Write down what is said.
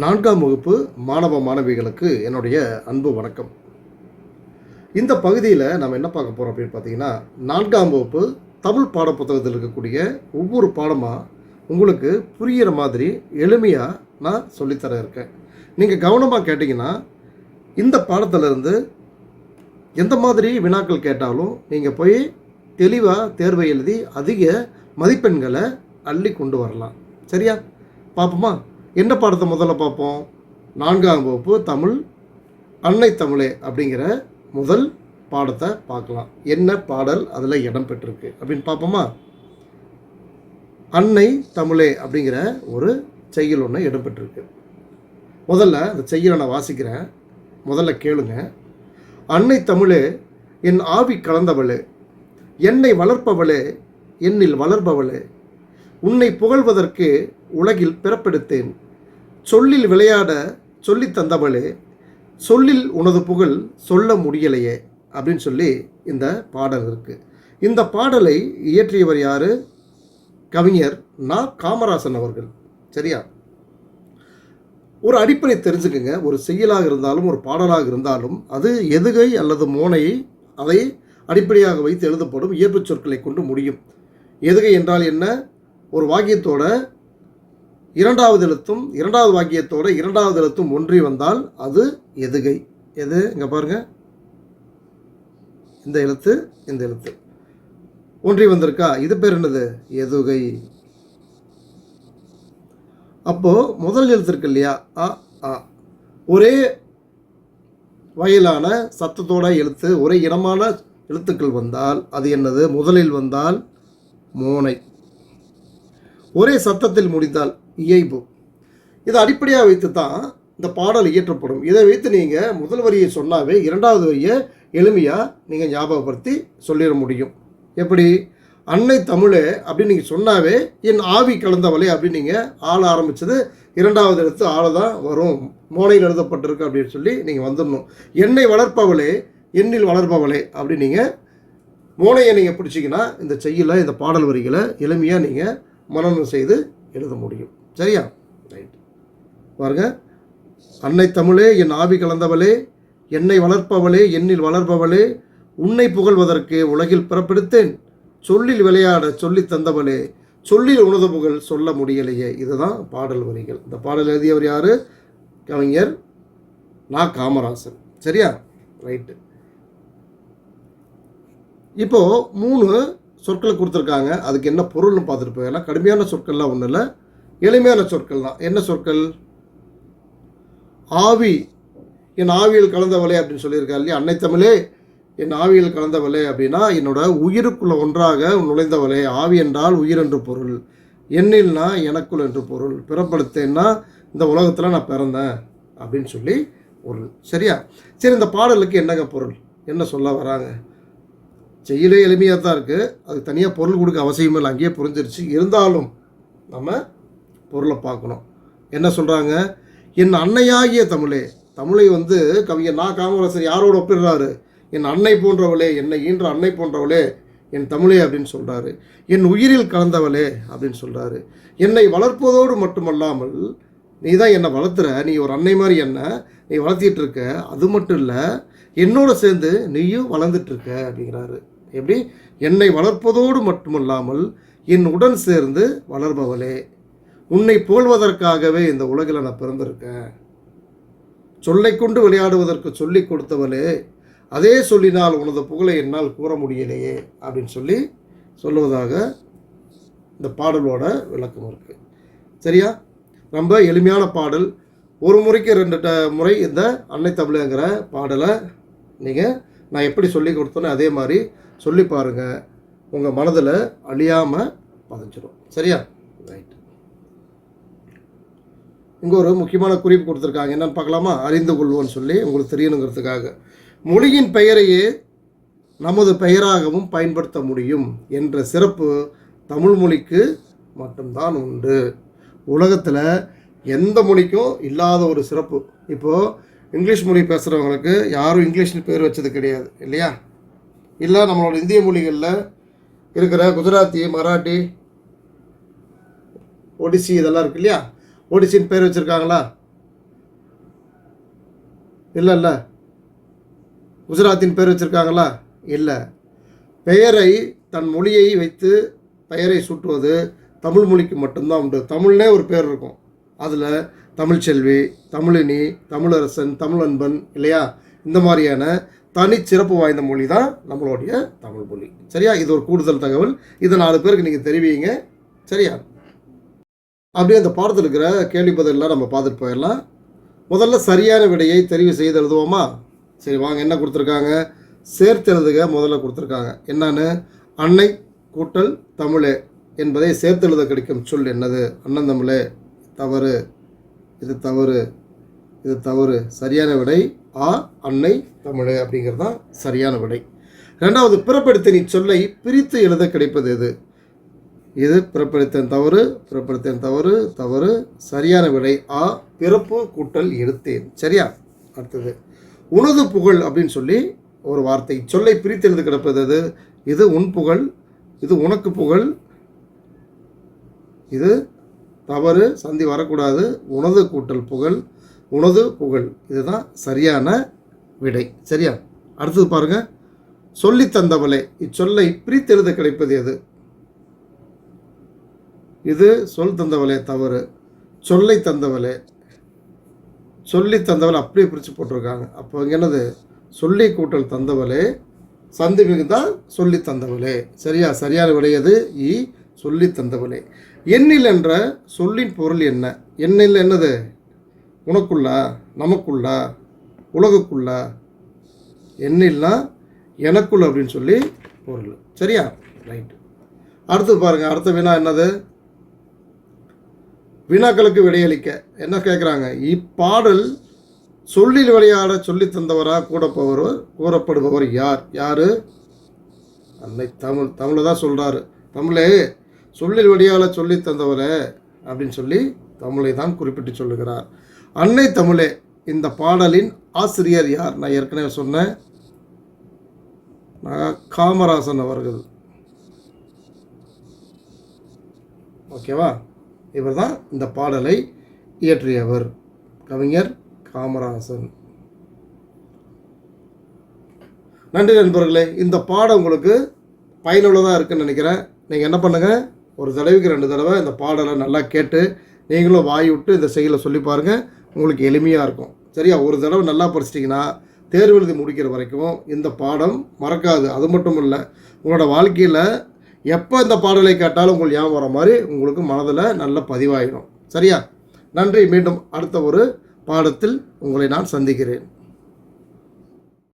4ஆம் வகுப்பு மாணவ மாணவிகளுக்கு என்னுடைய அன்பு வணக்கம். இந்த பகுதியில் நம்ம என்ன பார்க்க போகிறோம் அப்படின்னு பார்த்தீங்கன்னா, 4ஆம் வகுப்பு தமிழ் பாடப்புத்தகத்தில் இருக்கக்கூடிய ஒவ்வொரு பாடமாக உங்களுக்கு புரிகிற மாதிரி எளிமையாக நான் சொல்லித்தர இருக்கேன். நீங்கள் கவனமாக கேட்டிங்கன்னா இந்த பாடத்திலிருந்து எந்த மாதிரி வினாக்கள் கேட்டாலும் நீங்கள் போய் தெளிவாக தேர்வை எழுதி அதிக மதிப்பெண்களை அள்ளி கொண்டு வரலாம். சரியா? பார்ப்போமா? என்ன பாடத்தை முதல்ல பார்ப்போம். 4ஆம் வகுப்பு தமிழ் அன்னை தமிழே அப்படிங்கிற முதல் பாடத்தை பார்க்கலாம். என்ன பாடல் அதில் இடம் பெற்றிருக்கு அப்படின்னு பார்ப்போமா. அன்னை தமிழே அப்படிங்கிற ஒரு செய்யுள் ஒன்று இடம் பெற்றிருக்கு. முதல்ல அந்த செய்யுளை நான் வாசிக்கிறேன், முதல்ல கேளுங்க. அன்னை தமிழே என் ஆவி கலந்தவளே, என்னை வளர்ப்பவளே, என்னில் வளர்பவளே, உன்னை புகழ்வதற்கு உலகில் பிறப்பெடுத்தேன். சொல்லில் விளையாட சொல்லி தந்தவளே, சொல்லில் உனது புகழ் சொல்ல முடியலையே அப்படின்னு சொல்லி இந்த பாடல் இருக்குது. இந்த பாடலை இயற்றியவர் யார்? கவிஞர் நா. காமராசன் அவர்கள். சரியா? ஒரு அடிப்படை தெரிஞ்சுக்குங்க. ஒரு செய்யுளாக இருந்தாலும் ஒரு பாடலாக இருந்தாலும் அது எதுகை அல்லது மோனையை அதை அடிப்படையாக வைத்து எழுதப்படும் இயற்பு சொற்களை கொண்டு முடியும். எதுகை என்றால் என்ன? ஒரு வாக்கியத்தோட இரண்டாவது எழுத்தும் இரண்டாவது வாக்கியத்தோட இரண்டாவது எழுத்தும் ஒன்றி வந்தால் அது எதுகை. எது? இங்கே பாருங்கள், இந்த எழுத்து இந்த எழுத்து ஒன்றி வந்திருக்கா, இது பேர் என்னது? எதுகை. அப்போது முதல் எழுத்து இருக்கு இல்லையா, அ ஆ, ஒரே வகையிலான சத்தத்தோட எழுத்து, ஒரே இனமான எழுத்துக்கள் வந்தால் அது என்னது? முதலில் வந்தால் மோனை, ஒரே சத்தத்தில் முடிந்தால் இயைபு. இதை அடிப்படையாக வைத்து தான் இந்த பாடல் இயற்றப்படும். இதை வைத்து நீங்கள் முதல் வரியை சொன்னாவே இரண்டாவது வரியை எளிமையாக நீங்கள் ஞாபகப்படுத்தி சொல்லிட முடியும். எப்படி? அன்னை தமிழே அப்படின்னு நீங்கள் சொன்னாவே என் ஆவி கலந்தவளே அப்படின்னு நீங்கள் ஆள ஆரம்பித்தது இரண்டாவது எழுத்து ஆள தான் வரும். மோனையில் எழுதப்பட்டிருக்கு அப்படின்னு சொல்லி நீங்கள் வந்துடணும். என்னை வளர்ப்பவளே, என்னில் வளர்ப்பவளே அப்படின்னு நீங்கள் மோனையை நீங்கள் பிடிச்சிங்கன்னா இந்த செய்யல இந்த பாடல் வரிகளை எளிமையாக நீங்கள் மனனம் செய்து எழுத முடியும். சரியா? ரைட். பாருங்க. அன்னை தமிழே என் ஆவி கலந்தவளே, என்னை வளர்ப்பவளே, என்னில் வளர்ப்பவளே, உன்னை புகழ்வதற்கு உலகில் பிறப்பெடுத்தேன். சொல்லில் விளையாட சொல்லி தந்தவளே, சொல்லில் உனது புகழ் சொல்ல முடியலையே. இதுதான் பாடல் வரிகள். இந்த பாடல் எழுதியவர் யார்? கவிஞர் நா. காமராசன். சரியா? ரைட்டு. இப்போது 3 சொற்கள் கொடுத்துருக்காங்க. அதுக்கு என்ன பொருள்னு பார்த்துட்டு போயிடலாம். கடுமையான சொற்கள்லாம் ஒன்றும் இல்லை, எளிமையான சொற்கள் தான். என்ன சொற்கள்? ஆவி, என் ஆவியில் கலந்தவளே அப்படின்னு சொல்லியிருக்காரு இல்லையா. அன்னை தமிழே என் ஆவியில் கலந்தவளே அப்படின்னா என்னோட உயிருக்குள்ள ஒன்றாக நுழைந்தவளே. ஆவி என்றால் உயிர் என்று பொருள், எண்ணில்னா எனக்குள் என்று பொருள், பிறப்படுத்தேன்னா இந்த உலகத்தில் நான் பிறந்தேன் அப்படின்னு சொல்லி பொருள். சரியா? சரி, இந்த பாடலுக்கு என்னங்க பொருள், என்ன சொல்ல வராங்க? செய்யலே எளிமையாக தான் இருக்குது, அதுக்கு தனியாக பொருள் கொடுக்க அவசியமே இல்லை, அங்கேயே புரிஞ்சிருச்சு. இருந்தாலும் நம்ம பொருளை பார்க்கணும். என்ன சொல்கிறாங்க? என் அன்னையாகிய தமிழே. தமிழை கவிஞர் நா. காமராசன் யாரோட ஒப்பிடுறாரு? என் அன்னை போன்றவளே, என்னை ஈன்ற அன்னை போன்றவளே என் தமிழே அப்படின்னு சொல்கிறாரு. என் உயிரில் கலந்தவளே அப்படின்னு சொல்கிறாரு. என்னை வளர்ப்பதோடு மட்டுமல்லாமல் நீ தான் என்னை வளர்த்துற, நீ ஒரு அன்னை மாதிரி என்ன நீ வளர்த்திட்டு இருக்க, அது மட்டும் இல்லை என்னோட சேர்ந்து நீயும் வளர்ந்துட்டுருக்க அப்படிங்கிறாரு. எப்படி? என்னை வளர்ப்பதோடு மட்டுமல்லாமல் என் உடன் சேர்ந்து வளர்பவளே, உன்னை புகழ்வதற்காகவே இந்த உலகில் நான் பிறந்திருக்கேன். சொல்லை கொண்டு விளையாடுவதற்கு சொல்லி கொடுத்தவளே, அதே சொல்லினால் உனது புகழை என்னால் கூற முடியலையே அப்படின்னு சொல்லி சொல்லுவதாக இந்த பாடலோட விளக்கம் இருக்குது. சரியா? ரொம்ப எளிமையான பாடல். ஒரு முறைக்கு 2 முறை இந்த அன்னை தமிழுங்கிற பாடலை நீங்கள் நான் எப்படி சொல்லி கொடுத்தோன்னே அதே மாதிரி சொல்லி பாருங்கள், உங்கள் மனதில் அழியாமல் பதிஞ்சிடும். சரியா? ரைட். இங்கே ஒரு முக்கியமான குறிப்பு கொடுத்துருக்காங்க, என்னென்னு பார்க்கலாமா? அறிந்து கொள்வோன்னு சொல்லி உங்களுக்கு தெரியணுங்கிறதுக்காக. மொழியின் பெயரையே நமது பெயராகவும் பயன்படுத்த முடியும் என்ற சிறப்பு தமிழ் மொழிக்கு மட்டும்தான் உண்டு. உலகத்தில் எந்த மொழிக்கும் இல்லாத ஒரு சிறப்பு. இப்போது இங்கிலீஷ் மொழி பேசுகிறவங்களுக்கு யாரும் இங்கிலீஷில் பேர் வச்சது கிடையாது இல்லையா? இல்லை நம்மளோட இந்திய மொழிகளில் இருக்கிற குஜராத்தி, மராட்டி, ஒடிசி இதெல்லாம் இருக்குது இல்லையா? ஒடிசின்னு பேர் வச்சுருக்காங்களா? இல்லை. குஜராத்தின் பேர் வச்சுருக்காங்களா? இல்லை. பெயரை தன் மொழியை வைத்து பெயரை சூட்டுவது தமிழ் மொழிக்கு மட்டும்தான் உண்டு. தமிழ்னே ஒரு பேர் இருக்கும். அதில் தமிழ்ச்செல்வி, தமிழினி, தமிழரசன், தமிழன்பன் இல்லையா? இந்த மாதிரியான தனிச்சிறப்பு வாய்ந்த மொழி தான் நம்மளுடைய தமிழ் மொழி. சரியா? இது ஒரு கூடுதல் தகவல். இதை 4 பேருக்கு நீங்கள் தெரிவிங்க. சரியா? அப்படியே அந்த பாடத்தில் இருக்கிற கேள்வி பதிலெலாம் நம்ம பார்த்துட்டு போயிடலாம். முதல்ல சரியான விடையை தெரிவு செய்து எழுதுவோமா? சரி வாங்க. என்ன கொடுத்துருக்காங்க? சேர்த்து எழுதுக முதல்ல கொடுத்துருக்காங்க. என்னன்னு? அன்னை கூட்டல் தமிழே என்பதை சேர்த்து எழுத கிடைக்கும் சொல் என்னது? அண்ணன் தமிழே. தவறு. இது தவறு. இது தவறு. சரியான விடை ஆ அன்னை தமிழே அப்படிங்கிறது தான் சரியான விடை. 2வது, பிறப்படுத்தனி சொல்லை பிரித்து எழுத கிடைப்பது எது? இது பிறப்படுத்தன் தவறு. பிறப்படுத்தன் தவறு. தவறு. சரியான விடை ஆ பிறப்பு கூட்டல் எடுத்தேன். சரியா? அடுத்தது, உனது புகழ் அப்படின்னு சொல்லி ஒரு வார்த்தை. சொல்லை பிரித்து எழுத கிடப்பது எது? இது உன் புகழ். இது உனக்கு புகழ். இது தவறு. சந்தி வரக்கூடாது. உனது கூட்டல் புகழ். உனது புகழ். இதுதான் சரியான விடை. சரியா? அடுத்தது பாருங்க. சொல்லி தந்தவளே. இச்சொல்லை பிரித்து எழுத கிடைப்பது எது? இது சொல் தந்தவளே. தவறு. சொல்லை தந்தவளே. சொல்லி தந்தவளை அப்படியே பிரித்து போட்டிருக்காங்க. அப்போ இங்கே என்னது? சொல்லி கூட்டல் தந்தவளே. சந்தி மிகுந்தால் சொல்லி தந்தவளே. சரியா? சரியான விடை எது? இ சொல்லி தந்தவளே. எண்ணில் என்ற சொல்லின் பொருள் என்ன? எண்ணில் என்னது? உனக்குள்ளா, நமக்குள்ளா, உலகுக்குள்ளா. எண்ணில்னா எனக்குள்ள அப்படின்னு சொல்லி பொருள். சரியா? ரைட். அடுத்து பாருங்கள். அடுத்த வினா என்னது? வினாக்களுக்கு விடையளிக்க என்ன கேட்குறாங்க? இப்பாடல் சொல்லில் விளையாட சொல்லி தந்தவராக கூறப்படுபவர் யார்? யார்? அன்னை தமிழ். தமிழை தான் சொல்கிறாரு. தமிழே சொல்லில் விளையாட சொல்லி தந்தவரே அப்படின்னு சொல்லி தமிழை தான் குறிப்பிட்டு சொல்லுகிறார். அன்னை தமிழே இந்த பாடலின் ஆசிரியர் யார்? நான் ஏற்கனவே சொன்னேன், காமராசன் அவர்கள். ஓகேவா? இவர் தான் இந்த பாடலை இயற்றியவர். கவிஞர் காமராசன். நன்றி நண்பர்களே. இந்த பாடம் உங்களுக்கு பயனுள்ளதாக இருக்குன்னு நினைக்கிறேன். நீங்கள் என்ன பண்ணுங்கள், ஒரு தடவைக்கு 2 தடவை இந்த பாடலை நல்லா கேட்டு நீங்களும் வாய் விட்டு இந்த செயலை சொல்லி பாருங்கள். உங்களுக்கு எளிமையாக இருக்கும். சரியா? ஒரு தடவை நல்லா படிச்சிட்டிங்கன்னா தேர்வு எழுதி முடிக்கிற வரைக்கும் இந்த பாடம் மறக்காது. அது மட்டும் இல்லை, உங்களோட வாழ்க்கையில் எப்போ இந்த பாடலை கேட்டாலும் உங்களுக்கு ஞாபகம் வர மாதிரி உங்களுக்கு மனதில் நல்ல பதிவாகிடும். சரியா? நன்றி. மீண்டும் அடுத்த ஒரு பாடத்தில் உங்களை நான் சந்திக்கிறேன்.